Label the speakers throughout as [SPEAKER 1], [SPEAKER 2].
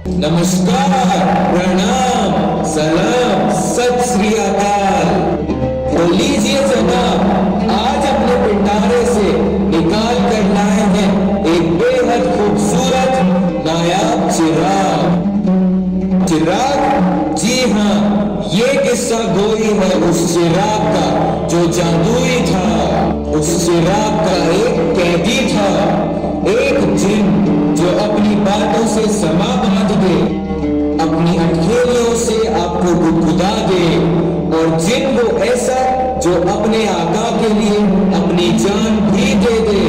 [SPEAKER 1] नमस्कार, प्रणाम, सलाम, सत श्री अकाल। तो लीजिए जनाब, आज अपने पिटारे से निकाल कर लाए हैं एक बेहद खूबसूरत नायाब चिराग। चिराग, जी हाँ, ये किस्सा गोई है उस चिराग का जो जादुई था। उस चिराग का एक कैदी था, एक जिन जो अपनी बातों से समा बांध दे, अपनी अटखेलियों से आपको गुदगुदा दे, और जिन वो ऐसा जो अपने आका के लिए अपनी जान भी दे दे।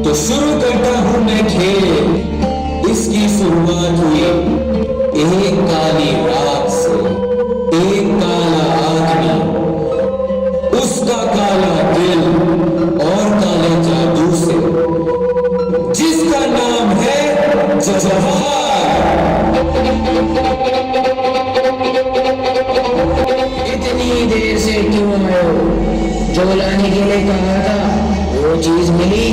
[SPEAKER 1] तो शुरू करता हूं मैं खेल। इसकी शुरुआत हुई एक काली रात से। एक काला आदमी, उसका काला दिल और काले जादू से, जिसका नाम है जफार।
[SPEAKER 2] इतनी देर से क्यों आए हो? जो लाने के लिए कहा था वो चीज मिली?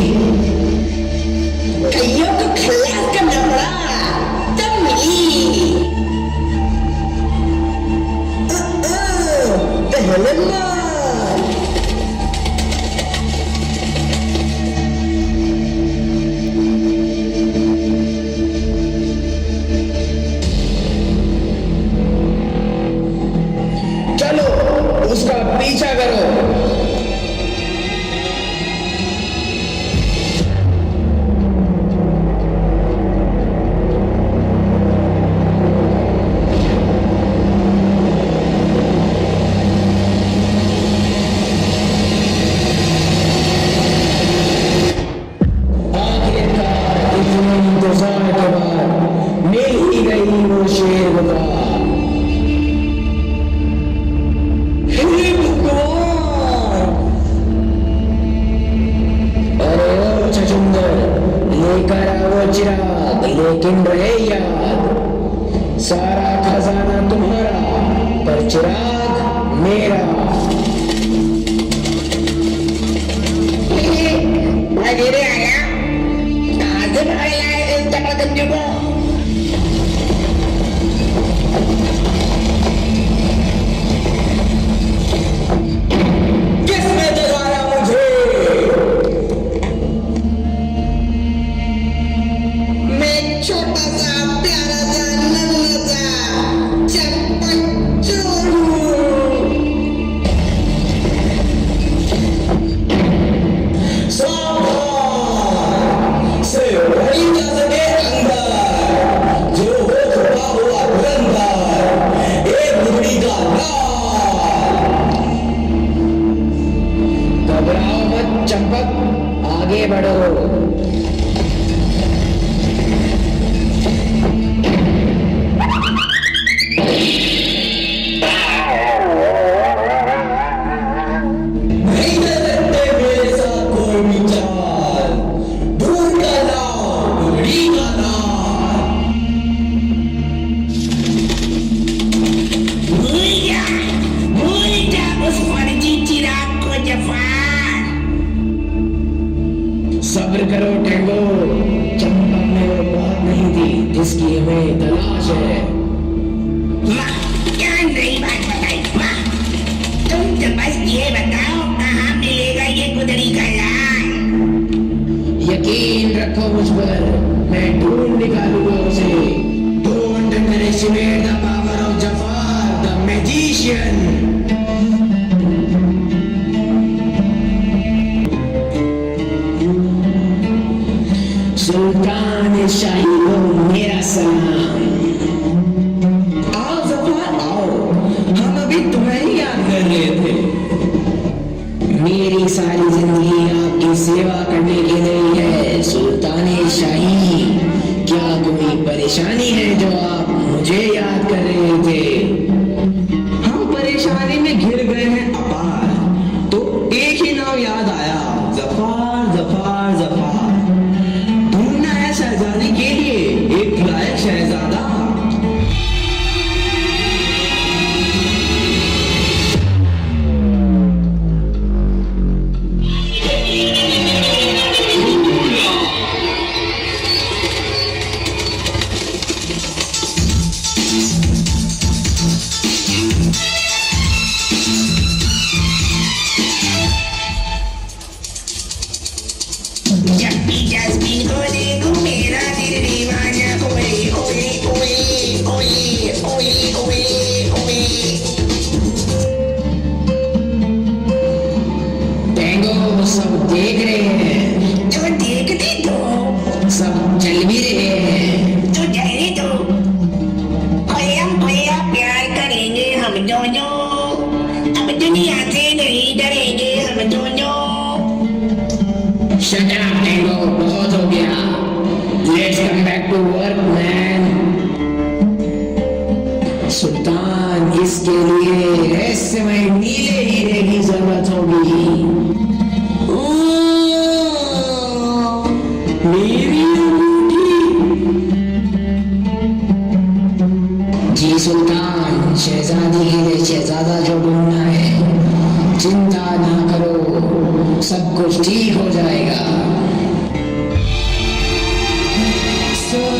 [SPEAKER 3] कईयों को खल्लास करना पड़ा तब मिली। पहले मार।
[SPEAKER 2] चलो उसका पीछा करो। इंतजार के बाद मिल ही गई वो शेर भगवान।
[SPEAKER 3] हे भगवान!
[SPEAKER 2] अरे ओ छछुंदर, लेकर आओ चिराग, लेकिन रहे याद, सारा खजाना तुम्हारा पर चिराग मेरा।
[SPEAKER 3] धीरे आया, कहाँ से भाई आए इस तकड़गंजू को?
[SPEAKER 1] किसने जगाया मुझे?
[SPEAKER 3] मैं छोटा सा प्यारा सा नन्हा सा चंपक चोर हूँ।
[SPEAKER 1] सावधान से वही जा सके अंदर, जो हो छुपा हुआ धुरंधर, एक बिगड़ी का लाल।
[SPEAKER 2] घबराओ मत चंपक, आगे बढ़ो।
[SPEAKER 1] नहीं कर सकते मेरे साथ कोई भी चाल, दूर का नाम, बिगड़ी का नाम।
[SPEAKER 3] भूल जा उस फर्जी चिराग को जफार।
[SPEAKER 2] सब्र करो टेंगो, चंपक में वो बात नहीं थी जिसकी हमें तलाश है।
[SPEAKER 3] वाह, क्या नई बात बताई। वाह, तुम तो बस ये बताओ कहाँ मिलेगा ये गुदड़ी का लाल?
[SPEAKER 2] यकीन रखो मुझ पर, मैं ढूंढ निकालूंगा उसे। Don't underestimate the power of Zafar the magician. सुल्तान शाही को मेरा सलाम।
[SPEAKER 1] आओ जफार आओ, हम अभी तुम्हें ही याद कर रहे थे।
[SPEAKER 2] मेरी सारी जिंदगी आपकी सेवा करने के लिए है सुल्तान शाही। क्या कोई परेशानी है जो आप मुझे याद कर रहे थे?
[SPEAKER 1] हम परेशानी में घिर गए हैं अपार, तो एक ही नाम याद आया, जफार जफार जफार। ढूंढना है शहजादी के लिए एक लायक शहजादा।
[SPEAKER 3] जब भी जस्मीन को देखूं मेरा दिल दीवाना ओए ओए ओए ओए ओए ओए ओए।
[SPEAKER 2] टैंगो सब देख रहे हैं,
[SPEAKER 3] तो देखते तो
[SPEAKER 2] सब चल भी रहे हैं।
[SPEAKER 3] तो जाने दो। खोया खोया प्यार करेंगे हम दोनों, अब दुनिया से नहीं डरेंगे हम दोनों।
[SPEAKER 2] Shut up, Tango, बहुत हो गया। Let's come back to work, man. सुल्तान, इसके लिए रहस्यमय नीले हीरे की जरूरत होगी। मेरी अंगूठी। जी सुल्तान, शहजादी के लिए शहजादा जो ढूंढना है, चिंता ना करो, सब कुछ ठीक हो जाएगा। सब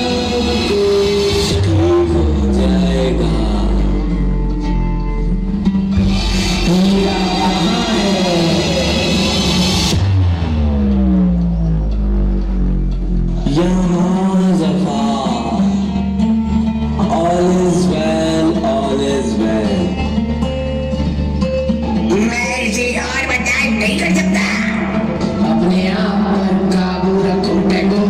[SPEAKER 2] कुछ ठीक हो जाएगा। हीरा कहाँ है?
[SPEAKER 1] यहाँ ज़फ़ार। All is well, all is well.
[SPEAKER 3] मैं इसे और बर्दाश्त नहीं कर सकता।
[SPEAKER 2] अपने आप पर काबू रखो टैंगो,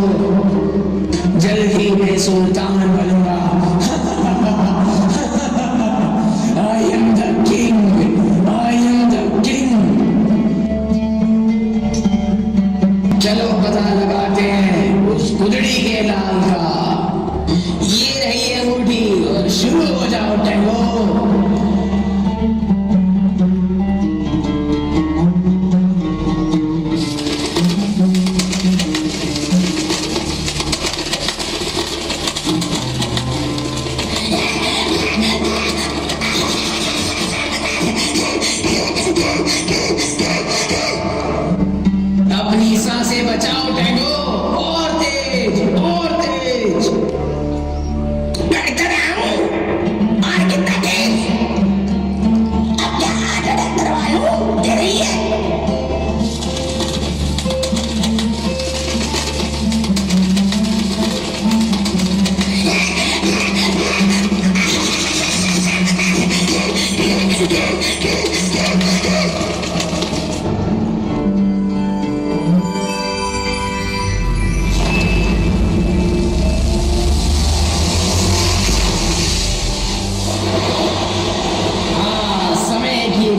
[SPEAKER 2] जल्द ही मैं सुल्तान बनूंगा। I am the king, I am the king। चलो पता लगाते हैं उस कुदड़ी के लाल का। ये रही अंगूठी और शुरू हो जाओ टैंगो। अपनी सांसें बचाओ टैंगो, और तेज और तेज।
[SPEAKER 3] करता रहा हूँ, और कितना तेज? अब क्या हाथ अटक करवा लूं? दे रही है।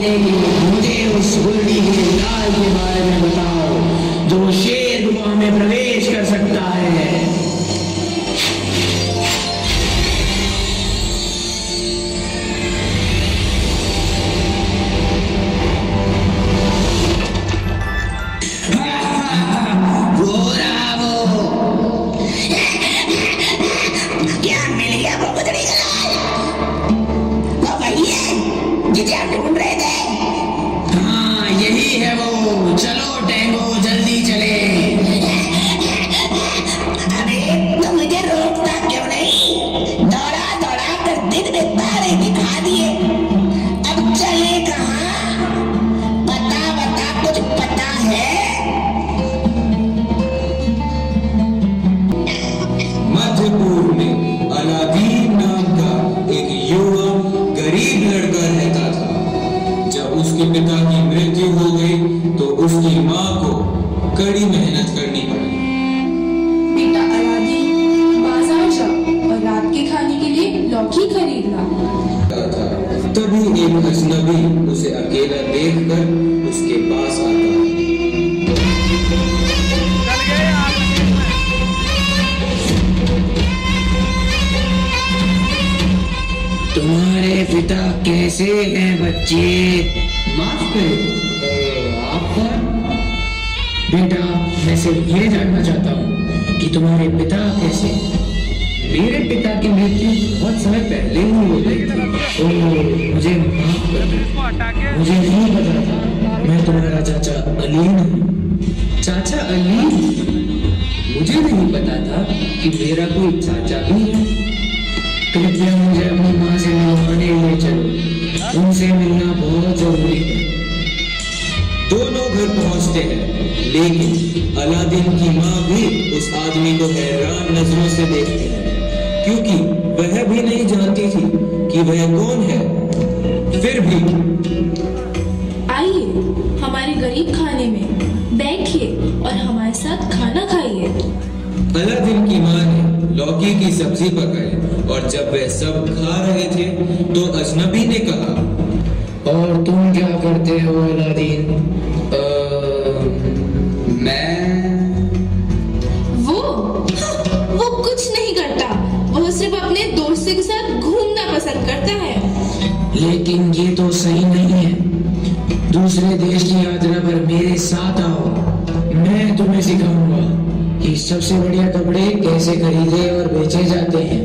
[SPEAKER 2] मुझे उस गुल्डी के लाल के बारे में बताओ जो शेर गुफा में प्रवेश कर सकता है। वो रहा वो।
[SPEAKER 3] क्या मिल गया वो कुदड़ी का लाल? वो वही है जिसे आप ढूंढ रहे थे।
[SPEAKER 2] हाँ यही है वो। चलो टैंगो जल्दी चले।
[SPEAKER 3] अरे तो मुझे रोकता क्यों नहीं? दौड़ा दौड़ा कर दिन में तारे दिखा दिए, अब चले कहाँ? बता बता, कुछ पता है?
[SPEAKER 1] मध्यपूर्व में अलादीन नाम का एक युवा गरीब लड़का रहता था। जब उसके पिता की मृत्यु हो गई तो उसकी माँ को कड़ी मेहनत करनी पड़ी।
[SPEAKER 4] बेटा अलादीन, बाजार जा और रात के खाने के लिए लौकी खरीद ला।
[SPEAKER 1] था तभी एक अजनबी उसे अकेला देखकर उसके पास आता है।
[SPEAKER 2] तुम्हारे पिता कैसे हैं बच्चे? माफ करें, आप कौन? बेटा मैं सिर्फ ये जानना चाहता हूँ कि तुम्हारे पिता कैसे हैं? मेरे पिता की मृत्यु बहुत समय पहले ही हो गई थी। मुझे माफ कर दो, मुझे नहीं पता था मैं तुम्हारा चाचा अलीम हूँ। चाचा अलीम? मुझे नहीं पता था कि मेरा कोई चाचा भी है। कृपया मुझे अपनी माँ से मिलवाने ले चलो, उनसे मिलना बहुत जरूरी है।
[SPEAKER 1] दोनों घर पहुंचते हैं लेकिन अलादीन की माँ भी उस आदमी को हैरान नजरों से देखती है, क्योंकि वह भी नहीं जानती थी कि वह कौन है। फिर भी
[SPEAKER 4] आइए हमारे गरीब खाने में बैठिए और हमारे साथ खाना खाइए।
[SPEAKER 1] अलादीन की माँ ने लौकी की सब्जी पकाई और जब वे सब खा रहे थे तो अजनबी ने कहा,
[SPEAKER 2] और तुम क्या करते हो अलादीन?
[SPEAKER 4] वो कुछ नहीं करता, वो सिर्फ अपने दोस्तों के साथ घूमना पसंद करता है।
[SPEAKER 2] लेकिन ये तो सही नहीं है। दूसरे देश की यात्रा पर मेरे साथ आओ, मैं तुम्हें सिखाऊंगा कि सबसे बढ़िया कपड़े कैसे खरीदे और बेचे जाते हैं।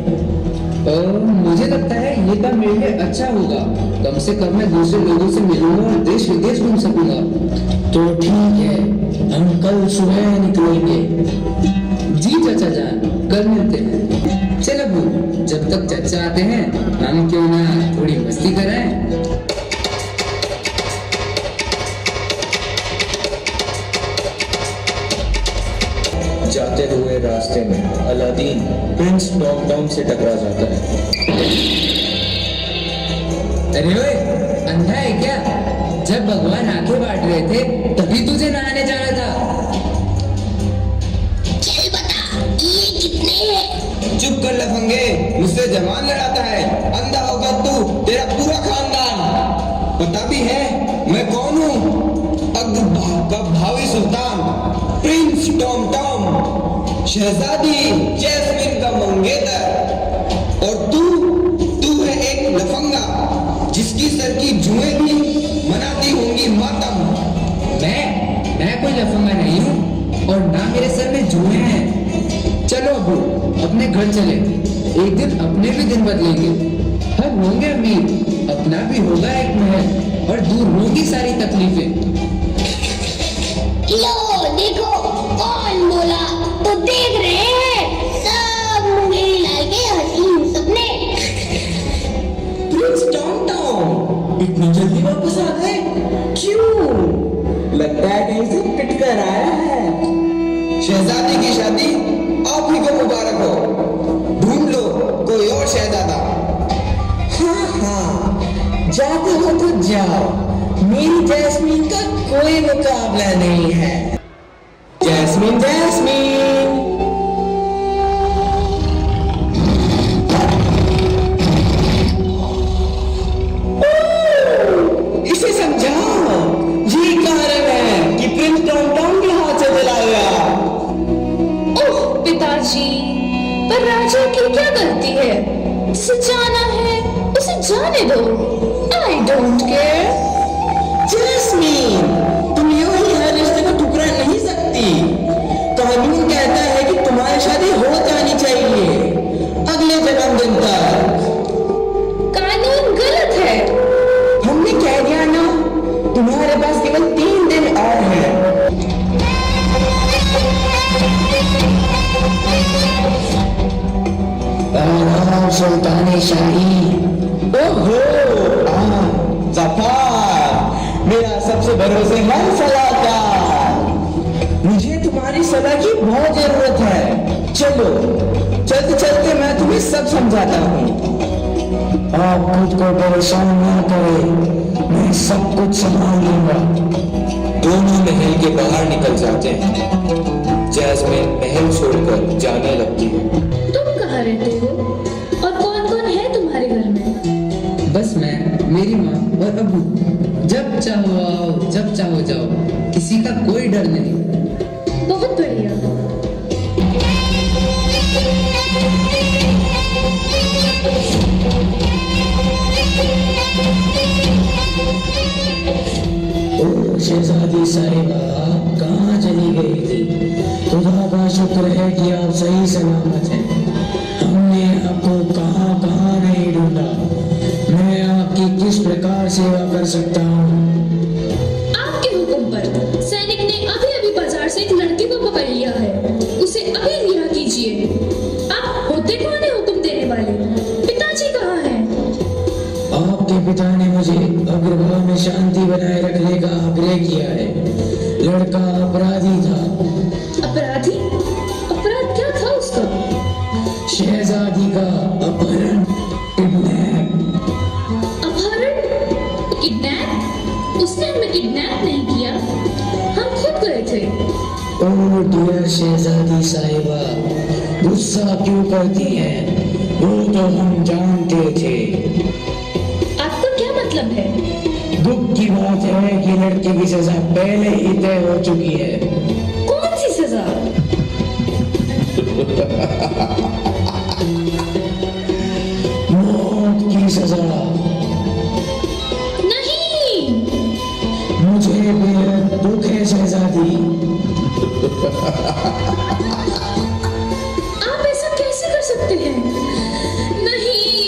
[SPEAKER 5] मुझे लगता है ये काम मेरे लिए अच्छा होगा। कम से कम मैं दूसरे लोगों से मिलूंगा और देश विदेश घूम सकूंगा।
[SPEAKER 2] तो ठीक है, हम कल सुबह निकलेंगे।
[SPEAKER 5] जी चाचा जान, कल मिलते हैं। चल अबू, जब तक चाचा आते हैं हम क्यों ना थोड़ी मस्ती कराएं।
[SPEAKER 1] जाते हुए रास्ते में अलादीन प्रिंस टॉम से टकरा जाता है।
[SPEAKER 5] अरे ओए, अंधा है क्या? जब भगवान आंखें बांट रहे थे तभी तुझे नहाने जाना था।
[SPEAKER 3] चल बता, ये कितने हैं?
[SPEAKER 1] चुप कर लफंगे, मुझसे जवान लड़ाता है। अंधा होगा तू, तेरा पूरा खानदान। पता भी है मैं कौन हूँ? का भावी सुल्तान प्रिंस टॉम, शहजादी जैस्मिन का मंगेतर। और तू है एक लफंगा जिसकी सर की जुएं भी मनाती होंगी मातम।
[SPEAKER 5] मैं कोई लफंगा नहीं हूँ और ना मेरे सर में जुएं हैं। चलो अबू, अपने घर चले। एक दिन अपने भी दिन बदलेंगे। हम होंगे अमीर, अपना भी होगा एक महल और दूर होंगी सारी तकलीफें।
[SPEAKER 3] लो देखो कौन बोला, तो देख रहे हैं सब मुंगेरी लाल के हसीन सपने।
[SPEAKER 1] प्रिंस टॉम इतनी जल्दी वापस आ गए? क्यों? लगता है कहीं से पिट कर आया है। शहजादी की शादी आप ही को मुबारक हो। ढूंढ लो कोई और शहजादा। हाँ, जाते हो तो जाओ, मेरी जैस्मीन का कोई मुकाबला नहीं है। जैस्मीन इसे समझाओ, ये कारण है कि प्रिंस टॉम के हाथ से दिला गया।
[SPEAKER 4] ओह पिताजी, पर राजा की क्या गलती है? जिसे जाना है उसे जाने दो। I don't care.
[SPEAKER 1] जैस्मीन, तुम यूं ही हर रिश्ते को ठुकरा नहीं सकती। कानून कहता है कि तुम्हारी शादी हो जानी चाहिए अगले जन्मदिन तक।
[SPEAKER 4] कानून गलत है।
[SPEAKER 1] हमने कह दिया ना, तुम्हारे पास केवल 3 दिन और हैं।
[SPEAKER 2] सुल्तान शाही।
[SPEAKER 1] ओहो, जफार, मेरा सबसे भरोसेमंद सलाहकार। मुझे तुम्हारी सलाह की बहुत जरूरत है। चलो, चलते चलते मैं तुम्हें सब समझाता हूँ।
[SPEAKER 2] आप खुद को परेशान ना करें, मैं सब कुछ संभाल लूंगा।
[SPEAKER 1] दोनों महल के बाहर निकल जाते हैं। जैस्मिन महल छोड़कर जाने लगती है।
[SPEAKER 4] तुम कहाँ रहते हो और कौन कौन है तुम्हारे घर में?
[SPEAKER 5] बस मैं, मेरी माँ और अबू। जब चाहो आओ, जब चाहो जाओ, किसी का कोई डर नहीं।
[SPEAKER 4] बहुत बढ़िया।
[SPEAKER 2] शहजादी साहिबा कहाँ चली गई थी? खुदा का शुक्र है कि आप सही सलामत हैं। हमने आपको कहाँ कहाँ नहीं ढूंढा। मैं आपकी किस प्रकार सेवा कर सकता हूँ?
[SPEAKER 4] आपके हुक्म पर सैनिक ने अभी अभी बाजार से एक लड़की को पकड़ लिया है। उसे अभी रिहा कीजिए। आप होते कौन है हुक्म देने वाले? पिताजी कहाँ हैं?
[SPEAKER 2] आपके पिता ने मुझे अग्रभाग में शांति बनाए रखने का आग्रह किया है। लड़का अपराधी का अपहरण, किडनैप।
[SPEAKER 4] अपहरण? किडनैप? उसने हमें किडनैप नहीं किया, हम खुद गए थे।
[SPEAKER 2] ओह डियर शहजादी साहिबा, गुस्सा क्यों करती हैं? वो तो हम जानते थे।
[SPEAKER 4] आपका क्या मतलब है?
[SPEAKER 2] दुख की बात है कि लड़के की सजा पहले ही तय हो चुकी है।
[SPEAKER 4] कौन सी सजा?
[SPEAKER 2] मौत की सजा।
[SPEAKER 4] नहीं।
[SPEAKER 2] मुझे बेहद दुख है शहजादी।
[SPEAKER 4] आप ऐसा कैसे कर सकते हैं? नहीं।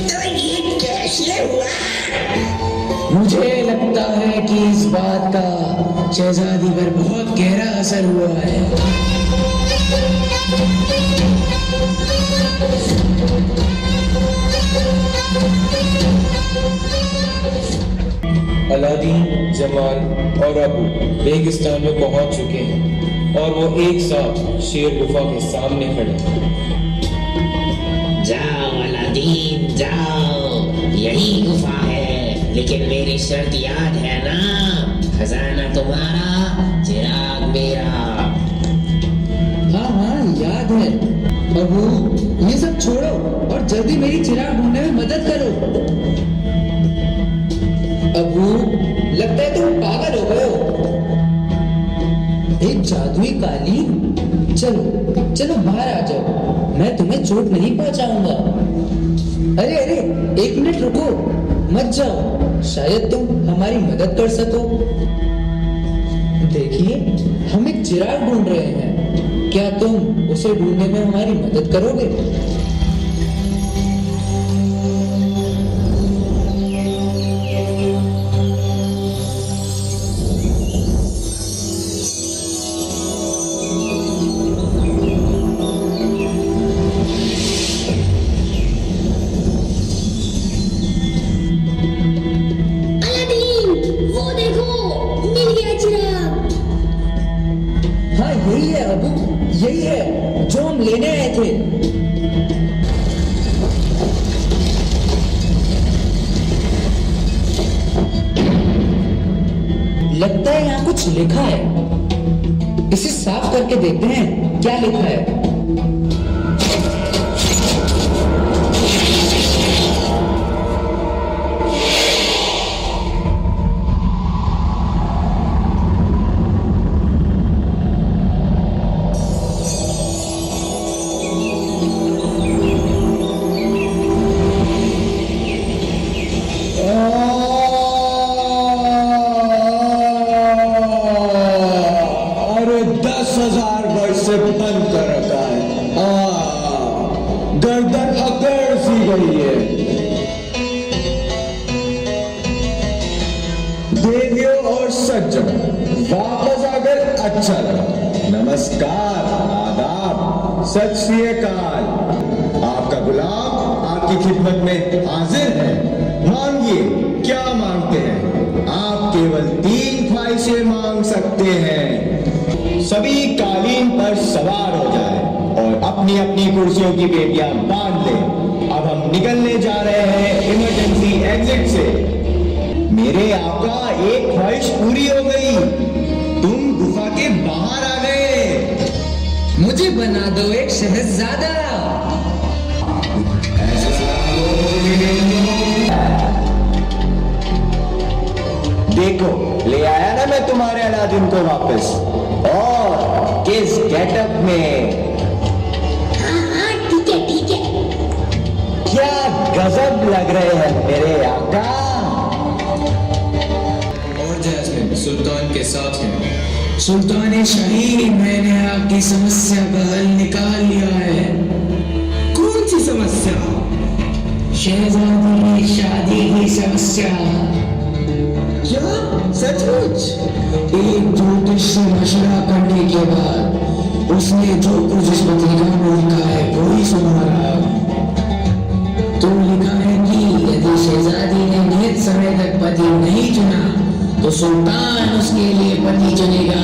[SPEAKER 3] तो ये कैसे हुआ?
[SPEAKER 2] मुझे लगता है कि इस बात का शहजादी पर बहुत गहरा असर हुआ है।
[SPEAKER 1] अलादीन, जमाल और अबू रेगिस्तान में पहुंच चुके हैं और वो एक साथ शेर गुफा के सामने खड़े हैं।
[SPEAKER 6] जाओ अलादीन जाओ, यही गुफा है, लेकिन मेरी शर्त याद है ना? खजाना तुम्हारा, चिराग मेरा।
[SPEAKER 5] हाँ हाँ याद है। अबू ये सब छोड़ो और जल्दी मेरी चिराग ढूंढने में मदद करो। अबू लगता है तुम पागल हो गए हो। एक जादुई कालीन? चलो चलो बाहर आ जाओ, मैं तुम्हें चोट नहीं पहुंचाऊंगा। अरे अरे एक मिनट रुको, मत जाओ, शायद तुम हमारी मदद कर सको। देखिए हम एक चिराग ढूंढ रहे हैं, क्या तुम उसे ढूंढने में हमारी मदद करोगे?
[SPEAKER 4] अलादीन, वो देखो, मिल गया चिराग।
[SPEAKER 5] हाँ यही है अबू, यही है जो हम लेने आए थे। लगता है यहाँ कुछ लिखा है, इसे साफ करके देखते हैं क्या लिखा है।
[SPEAKER 1] अरे 10,000 वर्ष से बंद कर रखा है। गर्दन अकड़ सी गई है। देवियों और सज्जन वापस आकर अच्छा लगा। नमस्कार, आदाब, सत श्री अकाल। आपका गुलाम आपकी खिदमत में हाजिर है। मांगिए, क्या मांगते हैं? आप केवल 3 ख्वाहिशें मांग सकते हैं। सभी कालीन पर सवार हो जाए और अपनी अपनी कुर्सियों की पेटियां बांध लें। अब हम निकलने जा रहे हैं इमरजेंसी एग्जिट से। मेरे आका, एक ख्वाहिश पूरी हो गई, तुम गुफा के बाहर आ गए।
[SPEAKER 5] मुझे बना दो एक शहजादा।
[SPEAKER 1] देखो, ले आया ना मैं तुम्हारे अलादीन को वापस, और किस गेटअप में।
[SPEAKER 3] हाँ हाँ ठीक है ठीक है।
[SPEAKER 1] क्या गजब लग रहे हैं मेरे आका। और जैस्मिन सुल्तान के साथ हैं।
[SPEAKER 2] सुल्तान शाही, मैंने आपकी समस्या का हल निकाल लिया है।
[SPEAKER 5] कौन सी समस्या?
[SPEAKER 2] शहजादी की शादी की समस्या।
[SPEAKER 5] क्या सचमुच?
[SPEAKER 2] एक ज्योतिष से मशवरा करने के बाद उसने जो कुछ इस पत्रिका में लिखा है वो ही सुना रहा। तो लिखा है कि यदि शहजादी ने नियत समय तक पति नहीं चुना तो सुल्तान उसके लिए पति चुनेगा,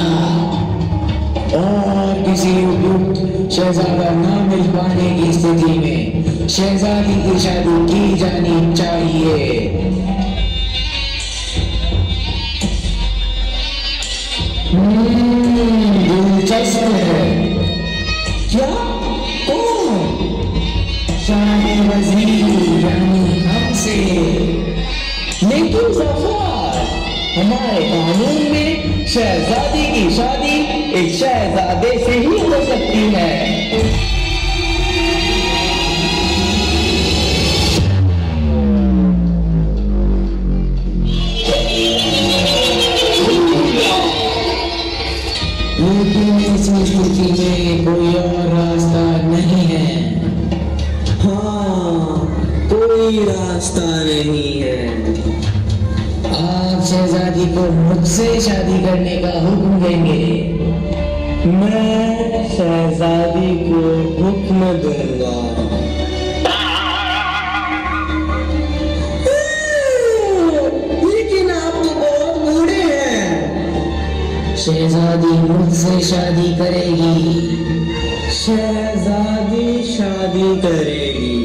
[SPEAKER 2] और किसी उपयुक्त शहजादा ना मिल पाने की स्थिति में शहजादी की शादी की जानी चाहिए। दिलचस्प है। क्या? कौन? शाही वजीर यानी हमसे। लेकिन जफर, हमारे कानून में शहजादी की शादी एक शहजादे से ही हो सकती है। लेकिन इस स्थिति में कोई और रास्ता नहीं है।
[SPEAKER 1] हाँ, कोई रास्ता नहीं है।
[SPEAKER 2] आप शहजादी को मुझसे शादी करने का हुक्म देंगे।
[SPEAKER 1] मैं शहजादी को हुक्म दूंगा। लेकिन आप तो बहुत बूढ़े हैं।
[SPEAKER 2] शहजादी मुझसे शादी करेगी।
[SPEAKER 1] शहजादी शादी करेगी।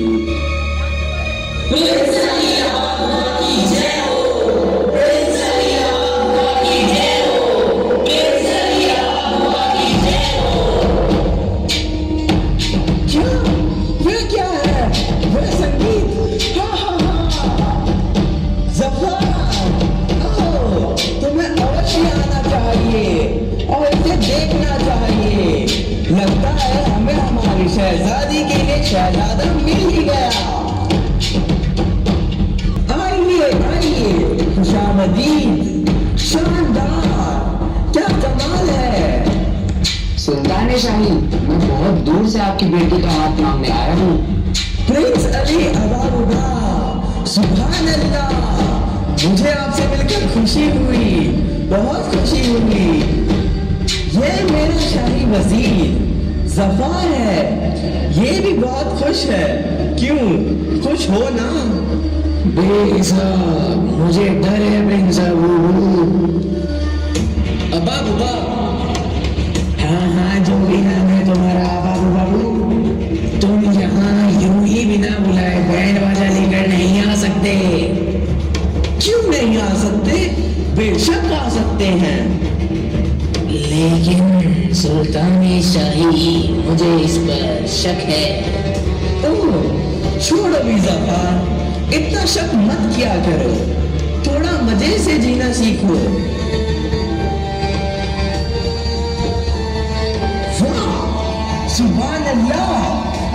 [SPEAKER 2] लगता है हमें हमारी शहजादी के लिए शहजादा मिल ही गया। आइए आइए, खुशामदीद, शानदार, क्या कमाल है।
[SPEAKER 5] सुल्तान शाही, मैं बहुत दूर से आपकी बेटी का हाथ मांगने आया हूँ।
[SPEAKER 2] प्रिंस अली अबारुबा, सुभान अल्लाह, मुझे आपसे मिलकर खुशी हुई, बहुत खुशी हुई। ये मेरा शाही वजीर जफर है, ये भी बहुत खुश है। क्यों, खुश हो ना? बेहिसाब, मुझे डर है प्रिंस अबू। अबाबू, हाँ हाँ, जो भी नाम है तुम्हारा अबाबू बाबू, तुम यहाँ यूं ही बिना बुलाए बैंड बाजा लेकर नहीं आ सकते। क्यों नहीं आ सकते? बेशक आ सकते हैं। लेकिन सुल्तान शाही, मुझे इस पर शक है। ओह, छोड़ो भी ज़फ़र, इतना शक मत किया करो, थोड़ा मजे से जीना सीखो। वाह, सुभान अल्लाह,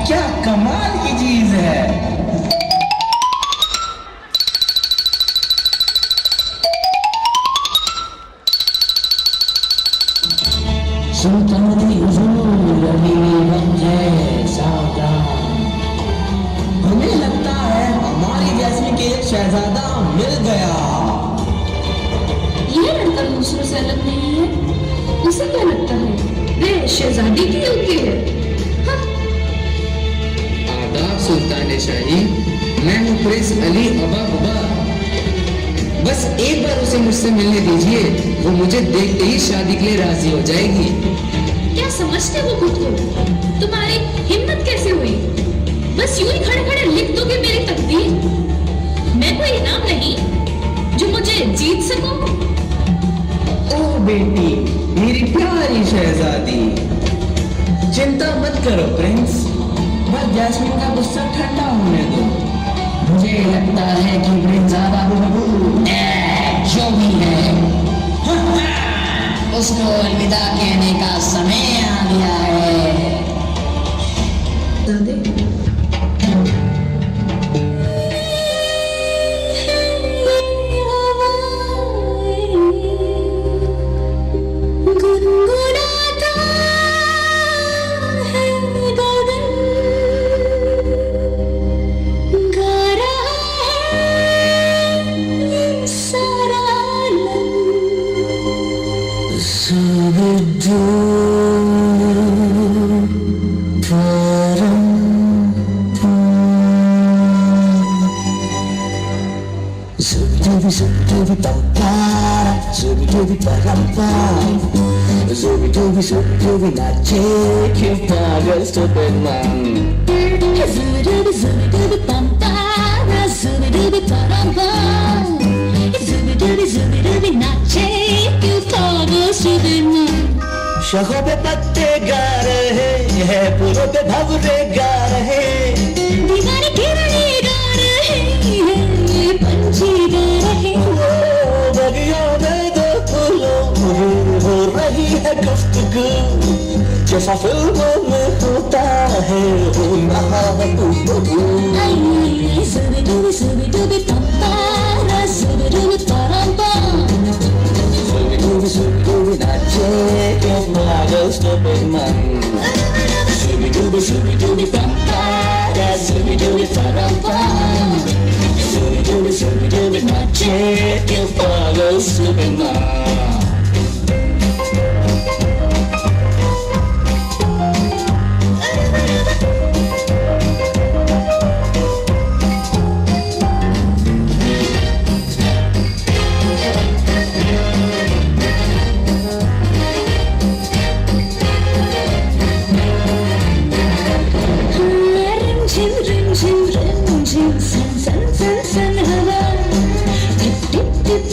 [SPEAKER 2] क्या कमाल की चीज है। सुल्तानी हुजूर, अभी वक्त है, सावधान। हमें लगता है हमारी जैस्मीन के एक शहजादा मिल गया।
[SPEAKER 4] ये लड़का दूसरों से अलग नहीं है। उसे क्या लगता है वे शहजादी की योग्य है? हाँ।
[SPEAKER 5] आदाब सुल्तान शाही, मैं हूँ प्रिंस अली अबाबा। बस एक बार उसे मुझसे मिलने दीजिए, वो मुझे देखते ही शादी के लिए राजी हो जाएगी।
[SPEAKER 4] क्या समझते हो खुद को? तुम्हारी हिम्मत कैसे हुई? बस यूं ही खड़े खड़े लिख दोगे मेरी तकदीर? मैं कोई इनाम नहीं जो मुझे जीत सकूं।
[SPEAKER 2] ओह बेटी, मेरी प्यारी शहजादी, चिंता मत करो प्रिंस, बस जैस्मीन का गुस्सा ठंडा होने दो। मुझे लगता है कि प्रिंस बाबू जो भी है, उसको अलविदा कहने का समय आ गया है।
[SPEAKER 3] जो
[SPEAKER 1] dooby, super dooby, not take you pagal stupid man.
[SPEAKER 7] Zooby dooby, zooby dooby, bum bum, zooby dooby, bum bum. Zooby dooby, not take you pagal stupid man.
[SPEAKER 1] शखों पे पत्ते गा रहे हैं, फूलों पे भंवरे गा रहे,
[SPEAKER 7] दीवाने किरणें गा रहे हैं, पंछी गा रहे हैं।
[SPEAKER 1] बगियों में दो फूलों में हो रही है गुफ्तगू, जैसा फिल्मों में होता है हो रहा है गुफ्तगू।
[SPEAKER 7] Zooby dooby, bum bum, zooby dooby, bum bum.
[SPEAKER 1] Zooby dooby, not take your pagal stupid man. Zooby dooby, bum bum, zooby dooby, bum bum. Zooby dooby, not take your pagal stupid man.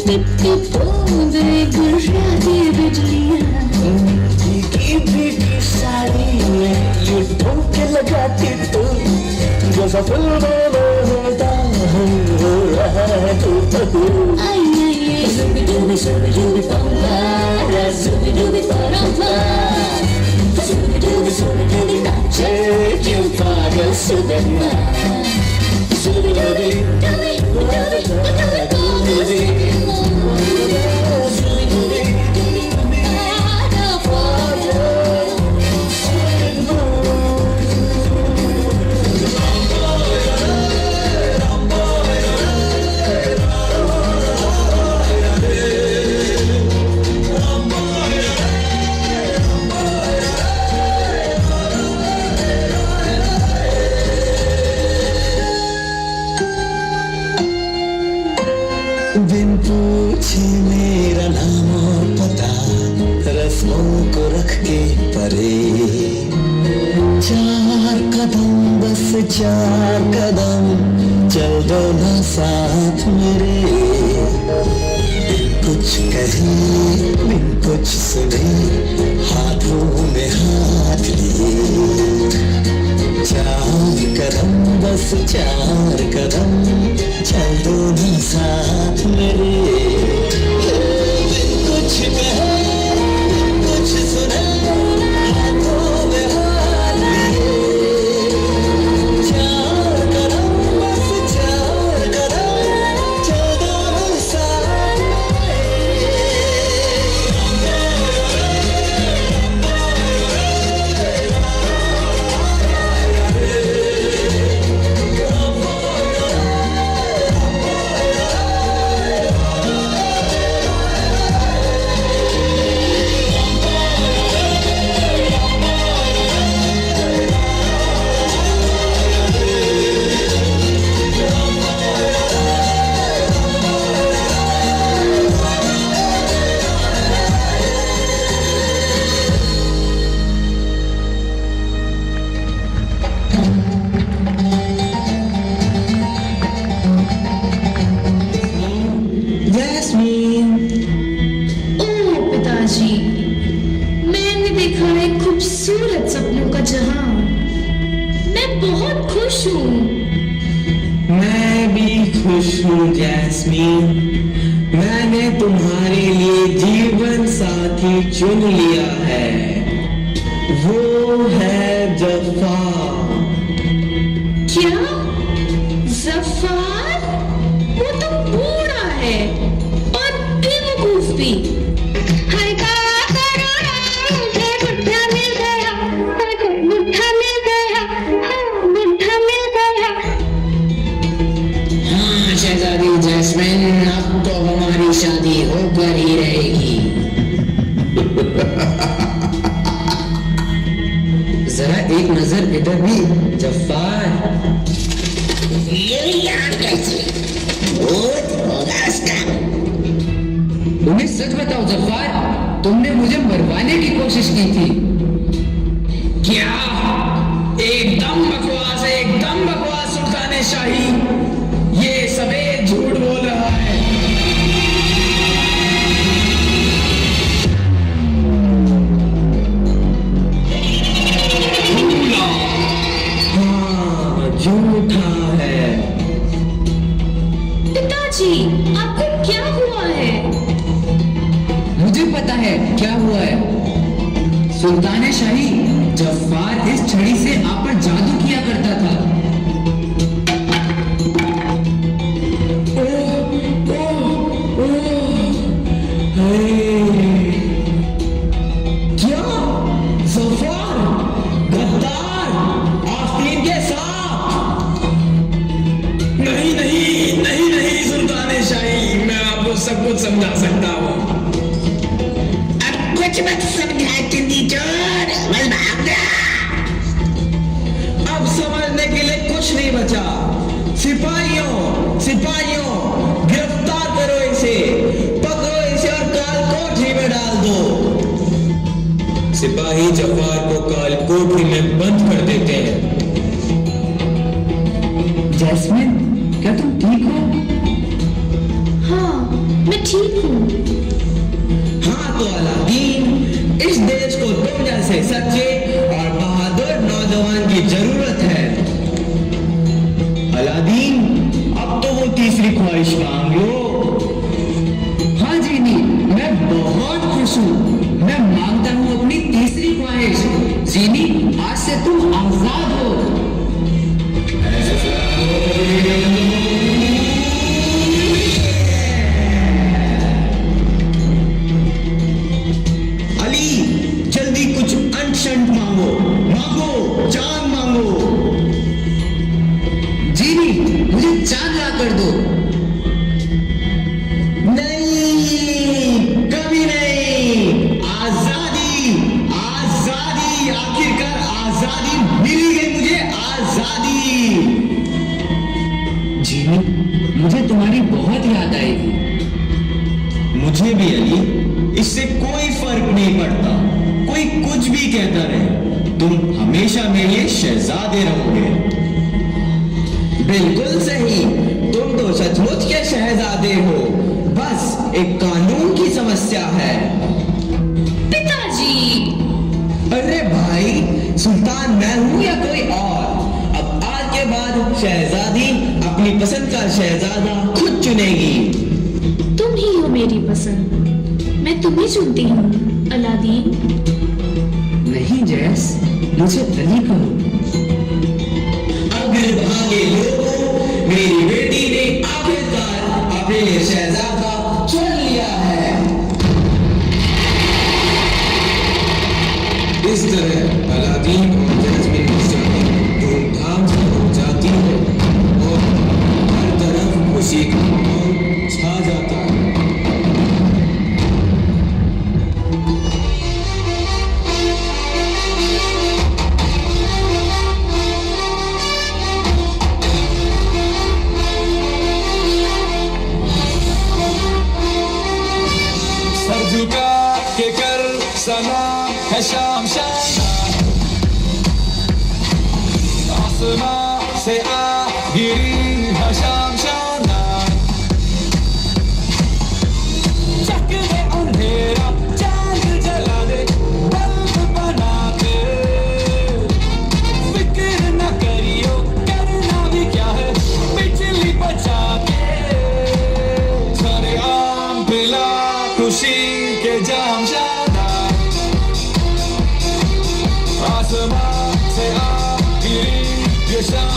[SPEAKER 7] Tip tip बूंदे गुर्राती बिजलियाँ,
[SPEAKER 1] भीगी साड़ी में ये ठुमके लगाती तू, जैसा फिल्मों में होता है हो रहा है गुफ्तगू।
[SPEAKER 7] Zooby dooby, bum bum, zooby dooby, bum bum.
[SPEAKER 1] Zooby dooby, not take you pagal stupid man. Zooby dooby, dooby, dooby, dooby, dooby. बिन पूछे मेरा नाम और पता, रस्मों को रख के परे, 4 कदम बस 4 कदम चल दो ना साथ मेरे। बिन कुछ कहे बिन कुछ सुने, हाथों में हाथ लिए, 4 कदम बस 4 कदम चल दो ना साथ मेरे। बिन कुछ कहे बिन कुछ सुने, हाथों में हाथ लिए, 4 कदम बस 4 कदम चल दो ना साथ मेरे।
[SPEAKER 4] ओह पिताजी, मैंने देखा है खूबसूरत सपनों का जहां। मैं बहुत खुश हूँ।
[SPEAKER 2] मैं भी खुश हूँ जैस्मीन। मैंने तुम्हारे लिए जीवन साथी चुन लिया है, वो है जफ़ार।
[SPEAKER 4] क्या जफ़ार? वो तो बूढ़ा है और बेवकूफ भी।
[SPEAKER 7] हर का करोड़ा मुझे बुढ़ा मिल गया, बुढ़ा मिल गया, बुढ़ा मिल गया।
[SPEAKER 2] हाँ शहजादी जैस्मीन, अब तो हमारी शादी होकर ही रहेगी। जरा एक नजर इधर भी जफ़ार।
[SPEAKER 3] ये यहाँ कैसे भूत होगा उसका?
[SPEAKER 2] उन्हें सच बताओ जफ़ार,
[SPEAKER 5] तुमने मुझे मरवाने की कोशिश की थी।
[SPEAKER 2] क्या? एकदम बकवास है, एकदम बकवास सुल्तान शाही। ये सफेद झूठ बोल रहा है।
[SPEAKER 1] हाँ, झूठा है।
[SPEAKER 4] पिताजी, आपको क्या हुआ है?
[SPEAKER 5] मुझे पता है क्या हुआ है। सुल्तान शाही, जफ्फार इस छड़ी से आप पर जादू किया करता था।
[SPEAKER 1] क्या? जफर, गद्दार, आस्तीन के साथ?
[SPEAKER 2] नहीं नहीं नहीं नहीं सुल्तान शाही, मैं आपको सब कुछ समझा सकता हूँ।
[SPEAKER 3] अब कुछ मत समझा चंदी चोर, बस भाग जा।
[SPEAKER 1] अब समझने के लिए कुछ नहीं बचा। सिपाहियों, सिपाहियों, गिरफ्तार करो इसे, पकड़ो इसे और काल कोठरी में डाल दो। सिपाही जफार को काल कोठरी में बंद कर देते हैं।
[SPEAKER 5] जैस्मिन, क्या तुम ठीक हो?
[SPEAKER 4] हाँ, मैं ठीक हूँ।
[SPEAKER 1] हाँ तो अलादीन, इस देश को तुम जैसे सच्चे और बहादुर नौजवान की जरूरत है। अलादीन, अब तो वो तीसरी ख्वाहिश मांग लो।
[SPEAKER 5] हाँ जीनी, मैं बहुत खुश हूँ। मैं मांगता हूँ अपनी तीसरी ख्वाहिश। जीनी, आज से तुम आजाद हो।
[SPEAKER 1] अली, जल्दी कुछ अंट शंट मांगो, मांगो, जान मांगो।
[SPEAKER 5] जीनी, मुझे चांद ला कर दो।
[SPEAKER 1] नहीं, कभी नहीं। आजादी, आजादी, आखिरकार आजादी मिली गई मुझे, आजादी।
[SPEAKER 5] जीनी, मुझे तुम्हारी बहुत याद आएगी।
[SPEAKER 1] मुझे भी अली, इससे कोई फर्क नहीं पड़ता। कोई कुछ भी कहता रहे, तुम हमेशा मेरे शहजादे रहोगे। बिल्कुल सही, तुम तो सचमुच के शहजादे हो। बस एक कानून की समस्या है।
[SPEAKER 4] पिताजी,
[SPEAKER 1] अरे भाई, सुल्तान मैं हूं या कोई और? अब आज के बाद शहजादी अपनी पसंद का शहजादा खुद चुनेगी।
[SPEAKER 4] तुम ही हो मेरी पसंद। मैं तुम्हें चुनती हूँ, अलादीन।
[SPEAKER 5] नहीं जैस, मुझे अली कहो।
[SPEAKER 1] अगर भागे लोगों, मेरी बेटी ने आखिरकार अपने लिए शहजादा चुन लिया है। इस तरह अलादीन और जैस्मिन की शादी धूमधाम से हो जाती है और हर तरफ खुशी का माहौल छा जाता है।
[SPEAKER 8] सर झुका के कर सलाम है शाम शाम, आसमां से आ गिरी है शाम शाना। चक दे अंधेरा, चांद जला दे, बल्ब बना दे। फिक्र न करियो, करना भी क्या है, बिजली बचा के। सारे आम पिला खुशी के जाम शादा, आसमां से आ गिरी ये शाम।